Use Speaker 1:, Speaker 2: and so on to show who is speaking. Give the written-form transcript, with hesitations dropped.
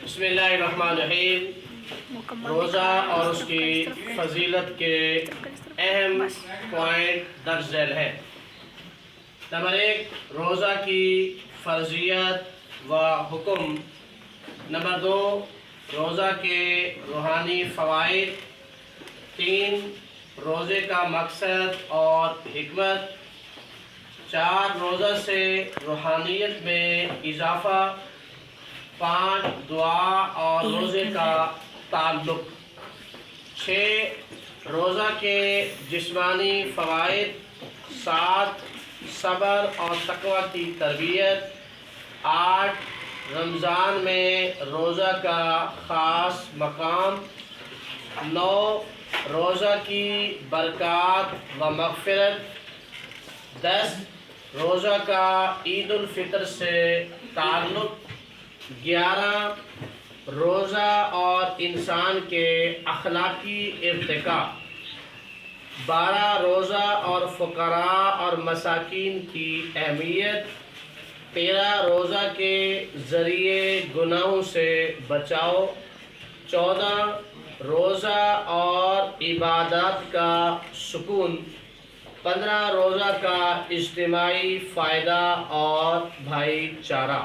Speaker 1: بسم اللہ الرحمن الرحیم۔ روزہ اور اس کی فضیلت کے اہم پوائنٹ درج ذیل ہے۔ نمبر 1، روزہ کی فرضیت و حکم۔ نمبر 2، روزہ کے روحانی فوائد۔ 3، روزے کا مقصد اور حکمت۔ 4، روزہ سے روحانیت میں اضافہ۔ 5، دعا اور روزے کا تعلق۔ 6، روزہ کے جسمانی فوائد۔ 7، صبر اور تقوی کی تربیت۔ 8، رمضان میں روزہ کا خاص مقام۔ 9، روزہ کی برکات و مغفرت۔ 10، روزہ کا عید الفطر سے تعلق۔ 11، روزہ اور انسان کے اخلاقی ارتقاء۔ 12، روزہ اور فقراء اور مساکین کی اہمیت۔ 13، روزہ کے ذریعے گناہوں سے بچاؤ۔ 14، روزہ اور عبادات کا سکون۔ 15، روزہ کا اجتماعی فائدہ اور بھائی چارہ۔